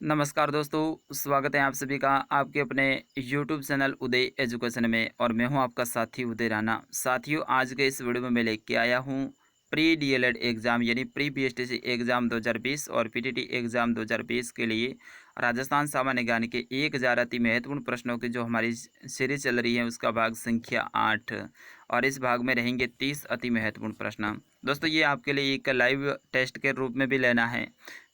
नमस्कार दोस्तों, स्वागत है आप सभी का आपके अपने YouTube चैनल उदय एजुकेशन में। और मैं हूं आपका साथी उदय राणा। साथियों, आज के इस वीडियो में मैं लेके आया हूं प्री डीएलएड एग्ज़ाम यानी प्री बीएसटीसी एग्ज़ाम 2020 और पीटीटी एग्ज़ाम 2020 के लिए राजस्थान सामान्य ज्ञान के 1000 अति महत्वपूर्ण प्रश्नों की जो हमारी सीरीज चल रही है उसका भाग संख्या 8। और इस भाग में रहेंगे 30 अति महत्वपूर्ण प्रश्न। दोस्तों, ये आपके लिए एक लाइव टेस्ट के रूप में भी लेना है।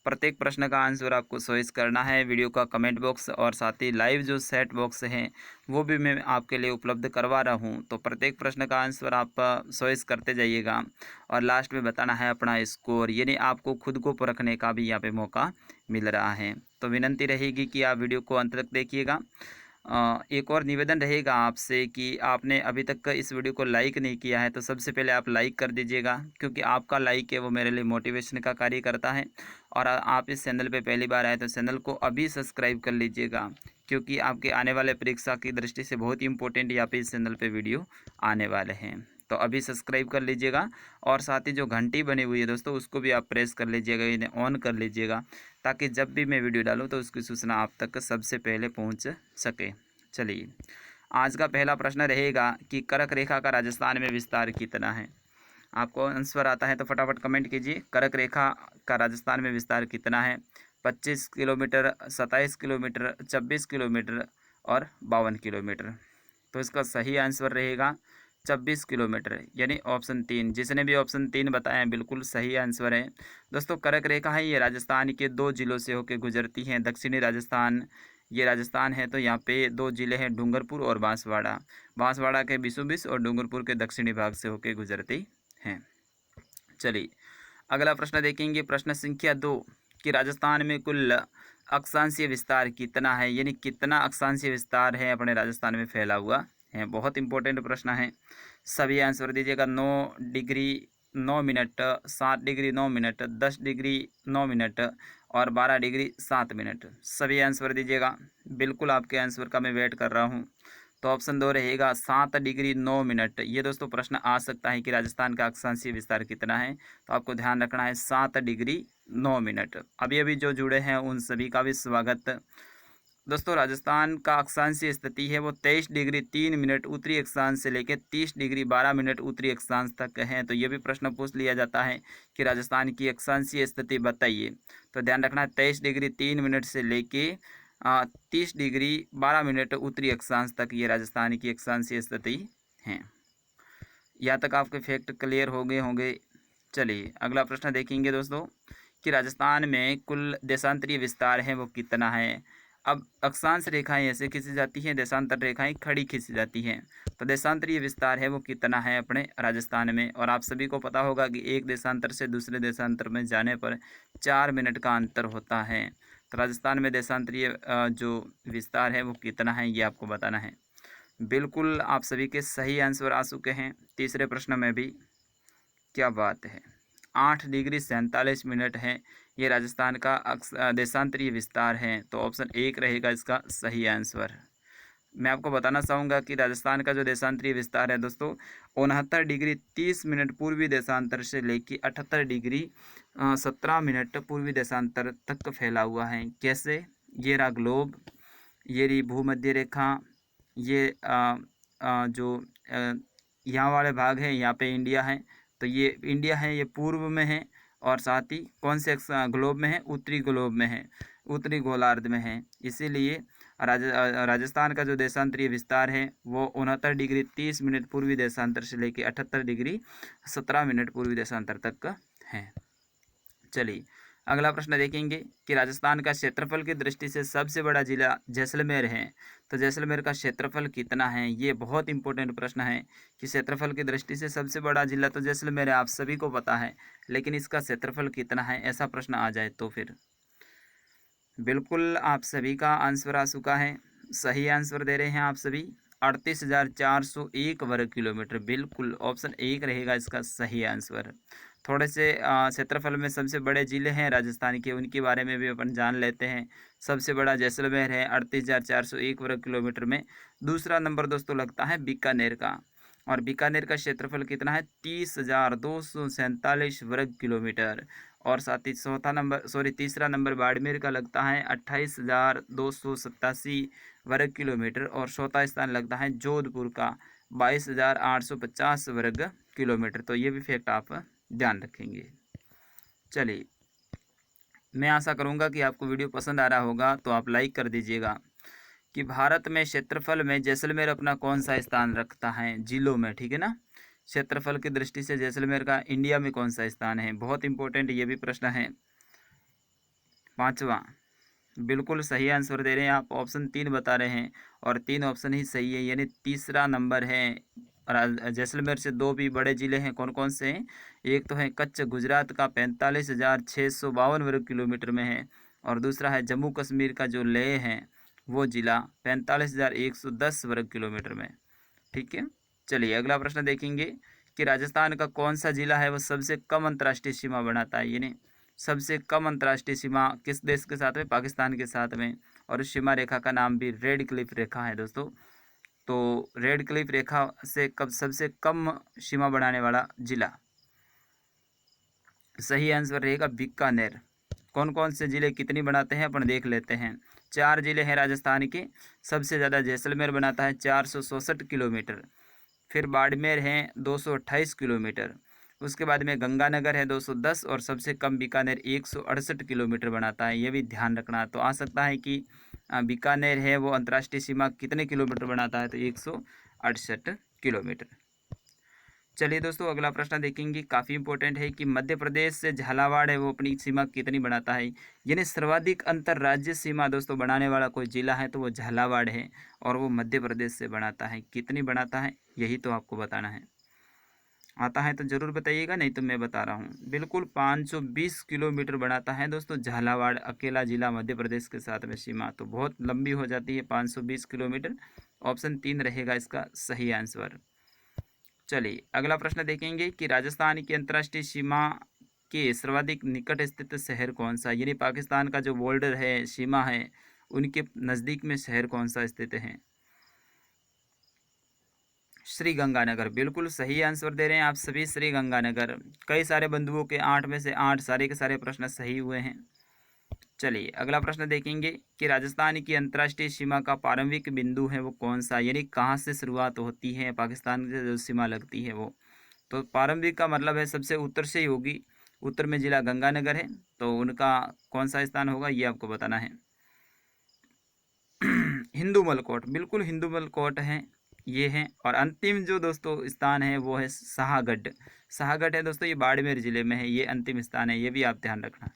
प्रत्येक प्रश्न का आंसर आपको चॉइस करना है। वीडियो का कमेंट बॉक्स और साथ ही लाइव जो सेट बॉक्स हैं वो भी मैं आपके लिए उपलब्ध करवा रहा हूं। तो प्रत्येक प्रश्न का आंसर आप चॉइस करते जाइएगा और लास्ट में बताना है अपना स्कोर, यानी आपको खुद को परखने का भी यहाँ पे मौका मिल रहा है। तो विनंती रहेगी कि आप वीडियो को अंत तक देखिएगा। एक और निवेदन रहेगा आपसे कि आपने अभी तक इस वीडियो को लाइक नहीं किया है तो सबसे पहले आप लाइक कर दीजिएगा, क्योंकि आपका लाइक है वो मेरे लिए मोटिवेशन का कार्य करता है। और आप इस चैनल पे पहली बार आए तो चैनल को अभी सब्सक्राइब कर लीजिएगा, क्योंकि आपके आने वाले परीक्षा की दृष्टि से बहुत ही इंपॉर्टेंट यहाँ पे इस चैनल पे वीडियो आने वाले हैं। तो अभी सब्सक्राइब कर लीजिएगा और साथ ही जो घंटी बनी हुई है दोस्तों उसको भी आप प्रेस कर लीजिएगा, इन्हें ऑन कर लीजिएगा, ताकि जब भी मैं वीडियो डालूँ तो उसकी सूचना आप तक सबसे पहले पहुँच सके। चलिए, आज का पहला प्रश्न रहेगा कि कर्क रेखा का राजस्थान में विस्तार कितना है। आपको आंसर आता है तो फटाफट कमेंट कीजिए। कर्क रेखा का राजस्थान में विस्तार कितना है? 25 किलोमीटर, 27 किलोमीटर, 26 किलोमीटर और 52 किलोमीटर। तो इसका सही आंसर रहेगा 26 किलोमीटर, यानी ऑप्शन 3। जिसने भी ऑप्शन 3 बताया है बिल्कुल सही आंसर है। दोस्तों, कर्क रेखा है ये राजस्थान के 2 जिलों से होकर गुजरती हैं। दक्षिणी राजस्थान, ये राजस्थान है तो यहाँ पे 2 जिले हैं, डूंगरपुर और बांसवाड़ा। बांसवाड़ा के बीचों बीच और डूंगरपुर के दक्षिणी भाग से होकर गुजरती हैं। चलिए, अगला प्रश्न देखेंगे। प्रश्न संख्या 2 कि राजस्थान में कुल अक्षांशीय विस्तार कितना है, यानी कितना अक्षांशीय विस्तार है अपने राजस्थान में फैला हुआ है। बहुत इंपॉर्टेंट प्रश्न है, सभी आंसर दीजिएगा। 9 degree 9 minute, 7 degree 9 minute, 10 degree 9 minute और 12 डिग्री 7 मिनट। सभी आंसर दीजिएगा। बिल्कुल आपके आंसर का मैं वेट कर रहा हूँ। तो ऑप्शन 2 रहेगा 7 डिग्री 9 मिनट। ये दोस्तों प्रश्न आ सकता है कि राजस्थान का अक्षांशीय विस्तार कितना है, तो आपको ध्यान रखना है 7 डिग्री 9 मिनट। अभी अभी जो जुड़े हैं उन सभी का भी स्वागत। दोस्तों, राजस्थान का अक्षांशीय स्थिति है वो 23 डिग्री 3 मिनट उत्तरी अक्षांश से लेकर 30 डिग्री 12 मिनट उत्तरी अक्षांश तक है। तो ये भी प्रश्न पूछ लिया जाता है कि राजस्थान की अक्षांशीय स्थिति बताइए। तो ध्यान रखना है 23 डिग्री 3 मिनट से लेके 30 डिग्री 12 मिनट उत्तरी अक्षांश तक ये राजस्थान की अक्षांशीय स्थिति है। यहाँ तक आपके फैक्ट क्लियर हो गए होंगे। चलिए, अगला प्रश्न देखेंगे दोस्तों कि राजस्थान में कुल देशांतरीय विस्तार है वो कितना है। अब अक्षांश रेखाएं ऐसे खींची जाती हैं, देशांतर रेखाएं खड़ी खींची जाती हैं। तो देशांतरीय विस्तार है वो कितना है अपने राजस्थान में। और आप सभी को पता होगा कि एक देशांतर से दूसरे देशांतर में जाने पर 4 मिनट का अंतर होता है। तो राजस्थान में देशांतरीय जो विस्तार है वो कितना है ये आपको बताना है। बिल्कुल आप सभी के सही आंसर आ चुके हैं। तीसरे प्रश्न में भी, क्या बात है, 8 डिग्री 47 मिनट है ये राजस्थान का देशांतरीय विस्तार है। तो ऑप्शन 1 रहेगा इसका सही आंसर। मैं आपको बताना चाहूँगा कि राजस्थान का जो देशांतरीय विस्तार है दोस्तों 69 डिग्री 30 मिनट पूर्वी देशांतर से लेकर 78 डिग्री 17 मिनट पूर्वी देशांतर तक फैला हुआ है। कैसे? ये रहा ग्लोब, ये रही भूमध्य रेखा, ये जो यहाँ वाले भाग है यहाँ पे इंडिया है। तो ये इंडिया है, ये पूर्व में है और साथ ही कौन से ग्लोब में है? उत्तरी ग्लोब में है, उत्तरी गोलार्ध में है। इसीलिए राजस्थान का जो देशांतरीय विस्तार है वो 69 डिग्री 30 मिनट पूर्वी देशांतर से लेकर 78 डिग्री 17 मिनट पूर्वी देशांतर तक का है। चलिए, अगला प्रश्न देखेंगे कि राजस्थान का क्षेत्रफल की दृष्टि से सबसे बड़ा जिला जैसलमेर है। तो जैसलमेर का क्षेत्रफल कितना है? ये बहुत इंपॉर्टेंट प्रश्न है कि क्षेत्रफल की दृष्टि से सबसे बड़ा जिला तो जैसलमेर है, आप सभी को पता है, लेकिन इसका क्षेत्रफल कितना है ऐसा प्रश्न आ जाए तो फिर बिल्कुल आप सभी का आंसर आ चुका है। सही आंसर दे रहे हैं आप सभी, 38,401 वर्ग किलोमीटर। बिल्कुल ऑप्शन 1 रहेगा इसका सही आंसर। थोड़े से क्षेत्रफल में सबसे बड़े ज़िले हैं राजस्थान के, उनके बारे में भी अपन जान लेते हैं। सबसे बड़ा जैसलमेर है 38,401 वर्ग किलोमीटर में। दूसरा नंबर दोस्तों लगता है बीकानेर का, और बीकानेर का क्षेत्रफल कितना है? 30,247 वर्ग किलोमीटर। और साथ ही तीसरा नंबर बाड़मेर का लगता है 28,287 वर्ग किलोमीटर। और चौथा स्थान लगता है जोधपुर का 22,850 वर्ग किलोमीटर। तो ये भी फैक्ट आप ध्यान रखेंगे। चलिए, मैं आशा करूँगा कि आपको वीडियो पसंद आ रहा होगा, तो आप लाइक कर दीजिएगा। कि भारत में क्षेत्रफल में जैसलमेर अपना कौन सा स्थान रखता है जिलों में, ठीक है ना। क्षेत्रफल की दृष्टि से जैसलमेर का इंडिया में कौन सा स्थान है, बहुत इंपॉर्टेंट ये भी प्रश्न है। पांचवा, बिल्कुल सही आंसर दे रहे हैं आप, ऑप्शन 3 बता रहे हैं और 3 ऑप्शन ही सही है, यानी तीसरा नंबर है। जैसलमेर से 2 भी बड़े जिले हैं, कौन कौन से हैं? एक तो है कच्छ गुजरात का 45,652 वर्ग किलोमीटर में है, और दूसरा है जम्मू कश्मीर का जो लेह है वो जिला 45,110 वर्ग किलोमीटर में। ठीक है, चलिए अगला प्रश्न देखेंगे कि राजस्थान का कौन सा जिला है वो सबसे कम अंतर्राष्ट्रीय सीमा बनाता है, यानी सबसे कम अंतर्राष्ट्रीय सीमा किस देश के साथ में? पाकिस्तान के साथ में। और उस सीमा रेखा का नाम भी रेड क्लिफ रेखा है दोस्तों। तो रेड क्लिफ रेखा से कब सबसे कम सीमा बनाने वाला जिला? सही आंसर रहेगा बीकानेर। कौन कौन से जिले कितनी बनाते हैं अपन देख लेते हैं। 4 जिले हैं राजस्थान के, सबसे ज़्यादा जैसलमेर बनाता है 467 किलोमीटर, फिर बाड़मेर है 228 किलोमीटर, उसके बाद में गंगानगर है 210, और सबसे कम बीकानेर 168 किलोमीटर बनाता है। ये भी ध्यान रखना। तो आ सकता है कि बीकानेर है वो अंतर्राष्ट्रीय सीमा कितने किलोमीटर बनाता है? तो 168 किलोमीटर। चलिए दोस्तों, अगला प्रश्न देखेंगे, काफ़ी इंपॉर्टेंट है कि मध्य प्रदेश से झालावाड़ है वो अपनी सीमा कितनी बनाता है, यानी सर्वाधिक अंतर्राज्यीय सीमा दोस्तों बनाने वाला कोई जिला है तो वो झालावाड़ है, और वो मध्य प्रदेश से बनाता है। कितनी बनाता है यही तो आपको बताना है। आता है तो ज़रूर बताइएगा, नहीं तो मैं बता रहा हूँ। बिल्कुल 520 किलोमीटर बनाता है दोस्तों झालावाड़, अकेला जिला मध्य प्रदेश के साथ में सीमा। तो बहुत लंबी हो जाती है 520 किलोमीटर। ऑप्शन 3 रहेगा इसका सही आंसर। चलिए अगला प्रश्न देखेंगे कि राजस्थान की अंतर्राष्ट्रीय सीमा के सर्वाधिक निकट स्थित शहर कौन सा, यानी पाकिस्तान का जो बॉर्डर है, सीमा है, उनके नज़दीक में शहर कौन सा स्थित है? श्री गंगानगर। बिल्कुल सही आंसर दे रहे हैं आप सभी, श्री गंगानगर। कई सारे बंधुओं के 8 में से 8 सारे के सारे प्रश्न सही हुए हैं। चलिए अगला प्रश्न देखेंगे कि राजस्थान की अंतर्राष्ट्रीय सीमा का प्रारंभिक बिंदु है वो कौन सा, यानी कहाँ से शुरुआत होती है पाकिस्तान से जो सीमा लगती है वो। तो प्रारंभिक का मतलब है सबसे उत्तर से ही होगी। उत्तर में जिला गंगानगर है, तो उनका कौन सा स्थान होगा ये आपको बताना है। हिंदूमल कोट, बिल्कुल हिंदूमल कोट है ये है। और अंतिम जो दोस्तों स्थान है वो है शाहगढ़। शाहगढ़ है दोस्तों, ये बाड़मेर जिले में है, ये अंतिम स्थान है, ये भी आप ध्यान रखना।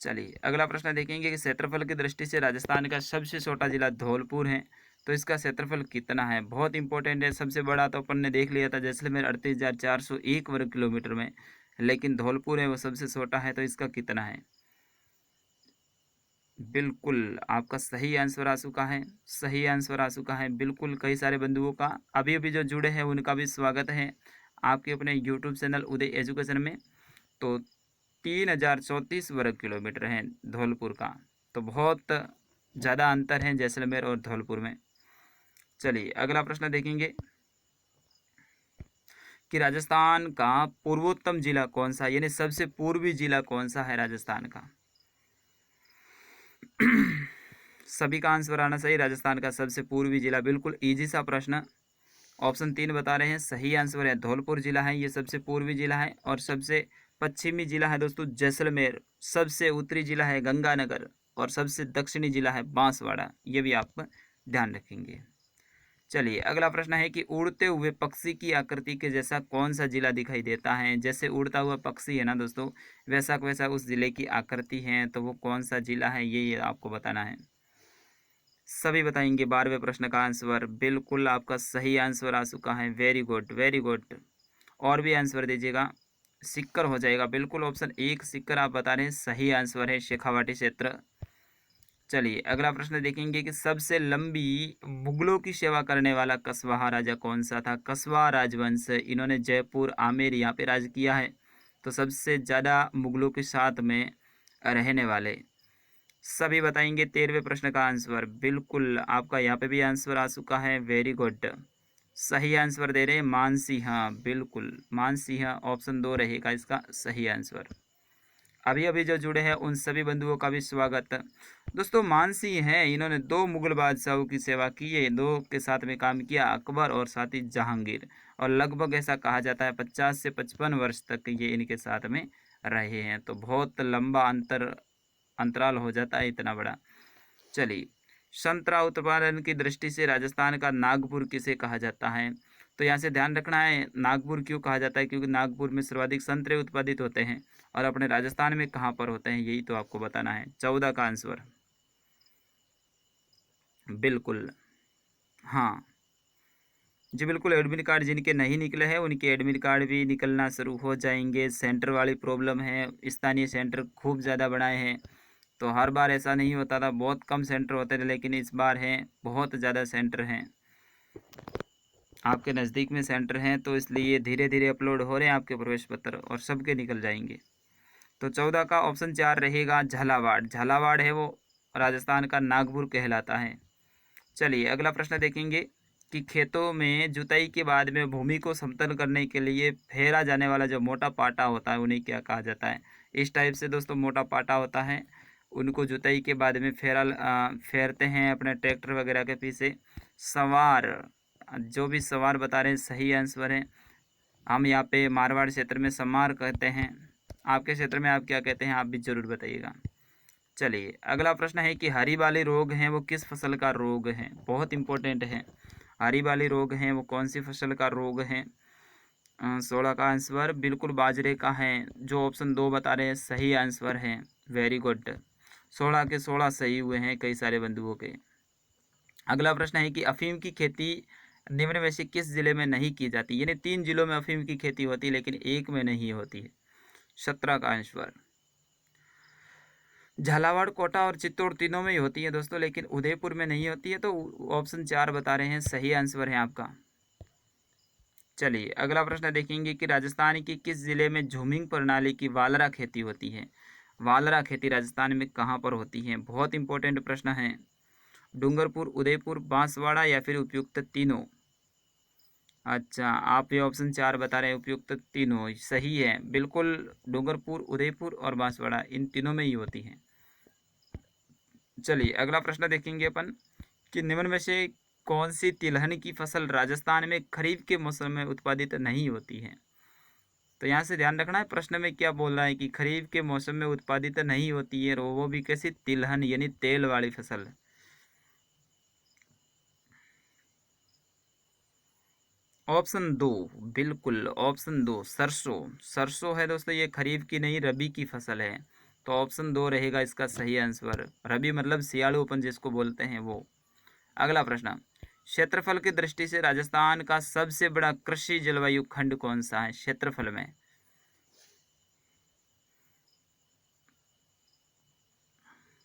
चलिए अगला प्रश्न देखेंगे कि क्षेत्रफल की दृष्टि से राजस्थान का सबसे छोटा जिला धौलपुर है, तो इसका क्षेत्रफल कितना है? बहुत इंपॉर्टेंट है। सबसे बड़ा तो अपन ने देख लिया था जैसलमेर 38,401 वर्ग किलोमीटर में, लेकिन धौलपुर है वो सबसे छोटा है, तो इसका कितना है? बिल्कुल आपका सही आंसर आ चुका है, सही आंसर आ चुका है। बिल्कुल कई सारे बंधुओं का अभी अभी जो जुड़े हैं उनका भी स्वागत है आपके अपने यूट्यूब चैनल उदय एजुकेशन में। तो 3,034 वर्ग किलोमीटर है धौलपुर का, तो बहुत ज़्यादा अंतर है जैसलमेर और धौलपुर में। चलिए अगला प्रश्न देखेंगे कि राजस्थान का पूर्वोत्तम जिला कौन सा, यानी सबसे पूर्वी जिला कौन सा है राजस्थान का? सभी का आंसर आना चाहिए। राजस्थान का सबसे पूर्वी जिला, बिल्कुल इजी सा प्रश्न। ऑप्शन 3 बता रहे हैं, सही आंसर है धौलपुर जिला है, ये सबसे पूर्वी जिला है। और सबसे पश्चिमी जिला है दोस्तों जैसलमेर, सबसे उत्तरी जिला है गंगानगर, और सबसे दक्षिणी जिला है बांसवाड़ा। ये भी आप ध्यान रखेंगे। चलिए अगला प्रश्न है कि उड़ते हुए पक्षी की आकृति के जैसा कौन सा जिला दिखाई देता है? जैसे उड़ता हुआ पक्षी है ना दोस्तों, वैसा वैसा उस जिले की आकृति है, तो वो कौन सा जिला है ये आपको बताना है। सभी बताएंगे 12वें प्रश्न का आंसर। बिल्कुल आपका सही आंसर आ चुका है, वेरी गुड वेरी गुड। और भी आंसर दीजिएगा, सिक्कर हो जाएगा। बिल्कुल ऑप्शन 1 सिक्कर आप बता रहे हैं, सही आंसर है शेखावाटी क्षेत्र। चलिए अगला प्रश्न देखेंगे कि सबसे लंबी मुगलों की सेवा करने वाला कस्बा राजा कौन सा था? कस्बा राजवंश, इन्होंने जयपुर आमेर यहाँ पे राज किया है, तो सबसे ज़्यादा मुगलों के साथ में रहने वाले सभी बताएंगे 13वें प्रश्न का आंसर। बिल्कुल आपका यहाँ पे भी आंसर आ चुका है, वेरी गुड। सही आंसर दे रहे हैं मानसिंह, बिल्कुल मानसिंह, ऑप्शन 2 रहेगा इसका सही आंसर। अभी अभी जो जुड़े हैं उन सभी बंधुओं का भी स्वागत। दोस्तों मानसी हैं, इन्होंने 2 मुगल बादशाहों की सेवा की है, 2 के साथ में काम किया, अकबर और साथ ही जहांगीर, और लगभग ऐसा कहा जाता है 50 से 55 वर्ष तक ये इनके साथ में रहे हैं। तो बहुत लंबा अंतराल हो जाता है इतना बड़ा। चलिए, संतरा उत्पादन की दृष्टि से राजस्थान का नागपुर किसे कहा जाता है? तो यहाँ से ध्यान रखना है, नागपुर क्यों कहा जाता है, क्योंकि नागपुर में सर्वाधिक संतरे उत्पादित होते हैं। और अपने राजस्थान में कहाँ पर होते हैं, यही तो आपको बताना है। 14 का आंसर बिल्कुल, हाँ जी बिल्कुल। एडमिट कार्ड जिनके नहीं निकले हैं उनके एडमिट कार्ड भी निकलना शुरू हो जाएंगे। सेंटर वाली प्रॉब्लम है, स्थानीय सेंटर खूब ज़्यादा बढ़ाए हैं। तो हर बार ऐसा नहीं होता था, बहुत कम सेंटर होते थे, लेकिन इस बार हैं बहुत ज़्यादा सेंटर हैं। आपके नज़दीक में सेंटर हैं, तो इसलिए धीरे धीरे अपलोड हो रहे हैं आपके प्रवेश पत्र और सबके निकल जाएंगे। तो 14 का ऑप्शन 4 रहेगा झालावाड़। झालावाड़ है वो राजस्थान का नागपुर कहलाता है। चलिए अगला प्रश्न देखेंगे कि खेतों में जुताई के बाद में भूमि को समतल करने के लिए फेरा जाने वाला जो मोटा पाटा होता है उन्हें क्या कहा जाता है? इस टाइप से दोस्तों मोटा पाटा होता है, उनको जुताई के बाद में फेरते हैं अपने ट्रैक्टर वगैरह के पीछे। सवार, जो भी सवार बता रहे हैं सही आंसर है। हम यहाँ पे मारवाड़ क्षेत्र में समार कहते हैं। आपके क्षेत्र में आप क्या कहते हैं, आप भी जरूर बताइएगा। चलिए अगला प्रश्न है कि हरी वाली रोग है वो किस फसल का रोग है? बहुत इंपॉर्टेंट है। हरी वाली रोग है वो कौन सी फसल का रोग है? 16 का आंसर बिल्कुल बाजरे का है। जो ऑप्शन 2 बता रहे हैं सही आंसर है। वेरी गुड, 16 के 16 सही हुए हैं कई सारे बंधुओं के। अगला प्रश्न है कि अफीम की खेती निम्न में से किस जिले में नहीं की जाती? यानी 3 जिलों में अफीम की खेती होती है लेकिन एक में नहीं होती है। 17 का आंसर झालावाड़, कोटा और चित्तौड़ तीनों में ही होती है दोस्तों, लेकिन उदयपुर में नहीं होती है। तो ऑप्शन 4 बता रहे हैं सही आंसर है आपका। चलिए अगला प्रश्न देखेंगे कि राजस्थान की किस जिले में झूमिंग प्रणाली की वालरा खेती होती है? वालरा खेती राजस्थान में कहाँ पर होती है? बहुत इंपॉर्टेंट प्रश्न है। डूंगरपुर, उदयपुर, बांसवाड़ा या फिर उपयुक्त तीनों? अच्छा, आप ये ऑप्शन 4 बता रहे हैं उपयुक्त तीनों सही है बिल्कुल। डूंगरपुर, उदयपुर और बांसवाड़ा इन तीनों में ही होती है। चलिए अगला प्रश्न देखेंगे अपन कि निम्न में से कौन सी तिलहन की फसल राजस्थान में खरीफ के मौसम में उत्पादित नहीं होती है? तो यहाँ से ध्यान रखना है, प्रश्न में क्या बोल रहा है कि खरीफ के मौसम में उत्पादित नहीं होती है, और वो भी कैसी तिलहन यानी तेल वाली फसल। ऑप्शन 2 बिल्कुल, ऑप्शन 2 सरसों। सरसों है दोस्तों, ये खरीफ की नहीं रबी की फसल है। तो ऑप्शन 2 रहेगा इसका सही आंसर। रबी मतलब सियाड़ू अपन जिसको बोलते हैं वो। अगला प्रश्न, क्षेत्रफल की दृष्टि से राजस्थान का सबसे बड़ा कृषि जलवायु खंड कौन सा है क्षेत्रफल में?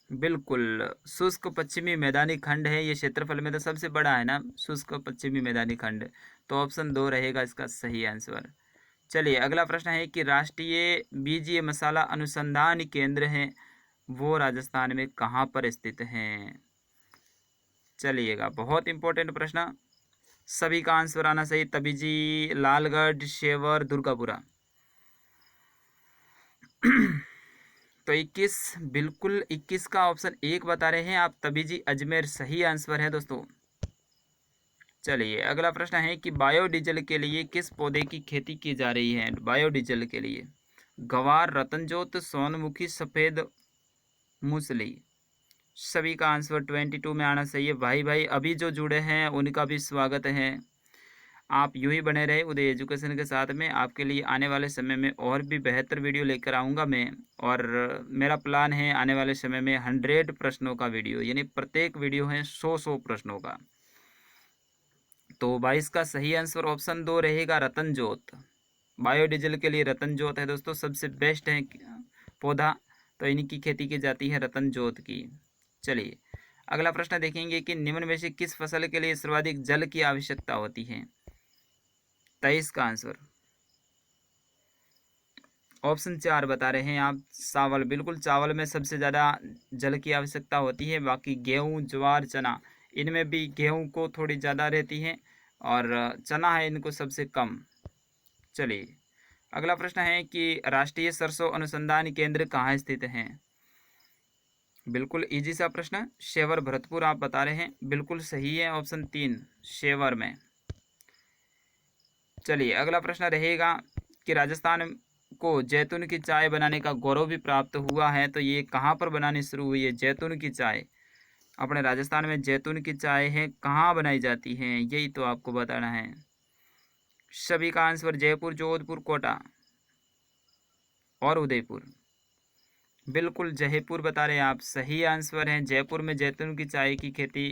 बिल्कुल, शुष्क पश्चिमी मैदानी खंड है ये। क्षेत्रफल में तो सबसे बड़ा है ना शुष्क पश्चिमी मैदानी खंड। तो ऑप्शन 2 रहेगा इसका सही आंसर। चलिए अगला प्रश्न है कि राष्ट्रीय बीजीय मसाला अनुसंधान केंद्र है वो राजस्थान में कहाँ पर स्थित है? चलिएगा, बहुत इंपॉर्टेंट प्रश्न, सभी का आंसर आना सही तभी जी। लालगढ़, शेवर, दुर्गापुरा। तो 21 बिल्कुल, 21 का ऑप्शन 1 बता रहे हैं आप तभी जी, अजमेर सही आंसर है दोस्तों। चलिए अगला प्रश्न है कि बायोडीजल के लिए किस पौधे की खेती की जा रही है? बायोडीजल के लिए गवार, रतनजोत, सोनमुखी, सफ़ेद मूसली। सभी का आंसर 22 में आना चाहिए। भाई भाई अभी जो जुड़े हैं उनका भी स्वागत है। आप यूं ही बने रहे उदय एजुकेशन के साथ में। आपके लिए आने वाले समय में और भी बेहतर वीडियो लेकर आऊँगा मैं। और मेरा प्लान है आने वाले समय में 100 प्रश्नों का वीडियो, यानी प्रत्येक वीडियो है 100 प्रश्नों का। तो 22 का सही आंसर ऑप्शन 2 रहेगा रतनजोत। बायोडीजल के लिए रतनजोत है दोस्तों, सबसे बेस्ट है पौधा। तो इनकी खेती की जाती है रतनजोत की। चलिए अगला प्रश्न देखेंगे कि निम्न में से किस फसल के लिए सर्वाधिक जल की आवश्यकता होती है? 23 का आंसर ऑप्शन 4 बता रहे हैं आप। चावल, बिल्कुल चावल में सबसे ज़्यादा जल की आवश्यकता होती है। बाकी गेहूँ, ज्वार, चना, इनमें भी गेहूँ को थोड़ी ज़्यादा रहती है और चना है इनको सबसे कम। चलिए अगला प्रश्न है कि राष्ट्रीय सरसों अनुसंधान केंद्र कहाँ स्थित है? बिल्कुल इजी सा प्रश्न, शेवर भरतपुर आप बता रहे हैं, बिल्कुल सही है ऑप्शन 3 शेवर में। चलिए अगला प्रश्न रहेगा कि राजस्थान को जैतून की चाय बनाने का गौरव भी प्राप्त हुआ है, तो ये कहाँ पर बनानी शुरू हुई है जैतून की चाय? अपने राजस्थान में जैतून की चाय है, कहाँ बनाई जाती है, यही तो आपको बताना है। सभी का आंसर जयपुर, जोधपुर, कोटा और उदयपुर। बिल्कुल जयपुर बता रहे हैं आप, सही आंसर है। जयपुर में जैतून की चाय की खेती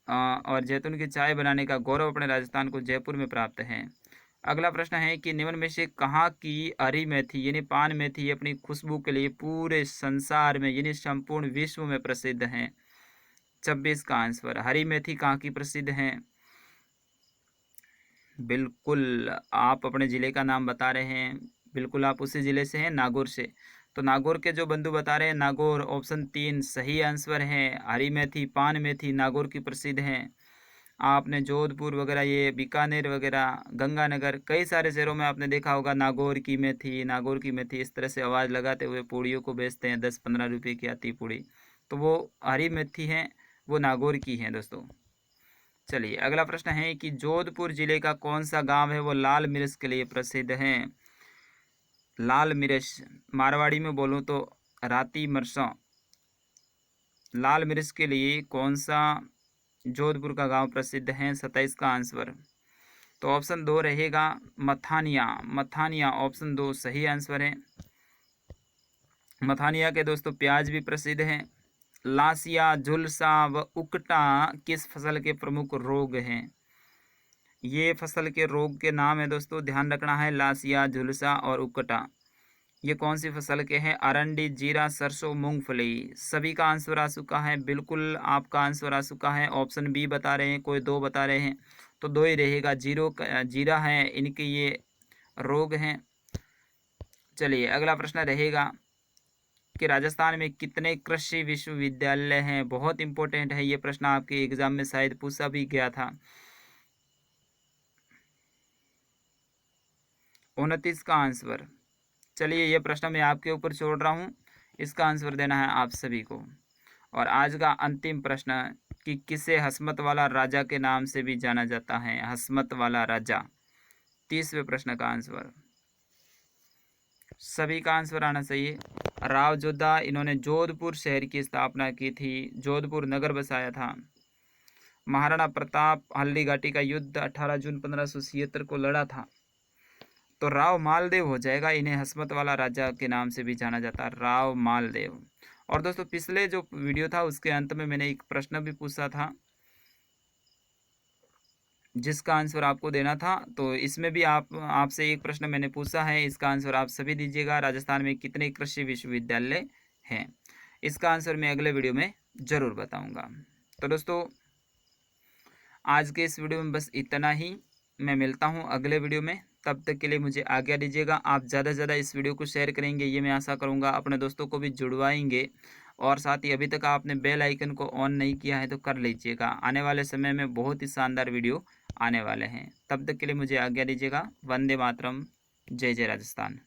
और जैतून की चाय बनाने का गौरव अपने राजस्थान को जयपुर में प्राप्त है। अगला प्रश्न है कि निम्न में से कहाँ की हरी मेथी यानी पान मेथी अपनी खुशबू के लिए पूरे संसार में यानी संपूर्ण विश्व में प्रसिद्ध है? 26 का आंसर, हरी मेथी कहाँ की प्रसिद्ध है? बिल्कुल आप अपने ज़िले का नाम बता रहे हैं, बिल्कुल आप उसी ज़िले से हैं, नागौर से। तो नागौर के जो बंधु बता रहे हैं नागौर, ऑप्शन 3 सही आंसर है। हरी मेथी, पान मेथी नागौर की प्रसिद्ध है। आपने जोधपुर वगैरह, ये बीकानेर वगैरह, गंगानगर, कई सारे शहरों में आपने देखा होगा नागौर की मेथी, नागौर की मेथी, इस तरह से आवाज़ लगाते हुए पूड़ियों को बेचते हैं, 10-15 रुपये की आती पूड़ी। तो वो हरी मेथी है, वो नागौर की है दोस्तों। चलिए अगला प्रश्न है कि जोधपुर जिले का कौन सा गांव है वो लाल मिर्च के लिए प्रसिद्ध है? लाल मिर्च मारवाड़ी में बोलूं तो राती मरसा। लाल मिर्च के लिए कौन सा जोधपुर का गांव प्रसिद्ध है? 27 का आंसर, तो ऑप्शन 2 रहेगा मथानिया। मथानिया ऑप्शन 2 सही आंसर है। मथानिया के दोस्तों प्याज भी प्रसिद्ध है। लासिया, झुलसा व उकटा किस फसल के प्रमुख रोग हैं? ये फसल के रोग के नाम है दोस्तों, ध्यान रखना है। लासिया, झुलसा और उकटा ये कौन सी फसल के हैं? अरंडी, जीरा, सरसों, मूंगफली। सभी का आंसर आ चुका है, बिल्कुल आपका आंसर आ चुका है। ऑप्शन बी बता रहे हैं, कोई 2 बता रहे हैं, तो 2 ही रहेगा। जीरा है, इनके ये रोग हैं। चलिए अगला प्रश्न रहेगा कि राजस्थान में कितने कृषि विश्वविद्यालय हैं? बहुत इंपॉर्टेंट है ये प्रश्न, आपके एग्जाम में शायद पूछा भी गया था। 29 का आंसर। चलिए ये प्रश्न मैं आपके ऊपर छोड़ रहा हूँ, इसका आंसर देना है आप सभी को। और आज का अंतिम प्रश्न कि किसे हसमत वाला राजा के नाम से भी जाना जाता है? हसमत वाला राजा, 30वें प्रश्न का आंसर। सभी का आंसर आना चाहिए। राव जोधा, इन्होंने जोधपुर शहर की स्थापना की थी, जोधपुर नगर बसाया था। महाराणा प्रताप हल्दी घाटी का युद्ध 18 जून 1576 को लड़ा था। तो राव मालदेव हो जाएगा, इन्हें हसमत वाला राजा के नाम से भी जाना जाता है, राव मालदेव। और दोस्तों पिछले जो वीडियो था उसके अंत में मैंने एक प्रश्न भी पूछा था जिसका आंसर आपको देना था, तो इसमें भी आपसे एक प्रश्न मैंने पूछा है, इसका आंसर आप सभी दीजिएगा। राजस्थान में कितने कृषि विश्वविद्यालय हैं? इसका आंसर मैं अगले वीडियो में ज़रूर बताऊंगा। तो दोस्तों आज के इस वीडियो में बस इतना ही, मैं मिलता हूं अगले वीडियो में, तब तक के लिए मुझे आज्ञा दीजिएगा। आप ज़्यादा से ज़्यादा इस वीडियो को शेयर करेंगे ये मैं आशा करूंगा, अपने दोस्तों को भी जुड़वाएंगे। और साथ ही अभी तक आपने बेल आइकन को ऑन नहीं किया है तो कर लीजिएगा, आने वाले समय में बहुत ही शानदार वीडियो आने वाले हैं। तब तक के लिए मुझे आज्ञा दीजिएगा। वंदे मातरम, जय जय राजस्थान।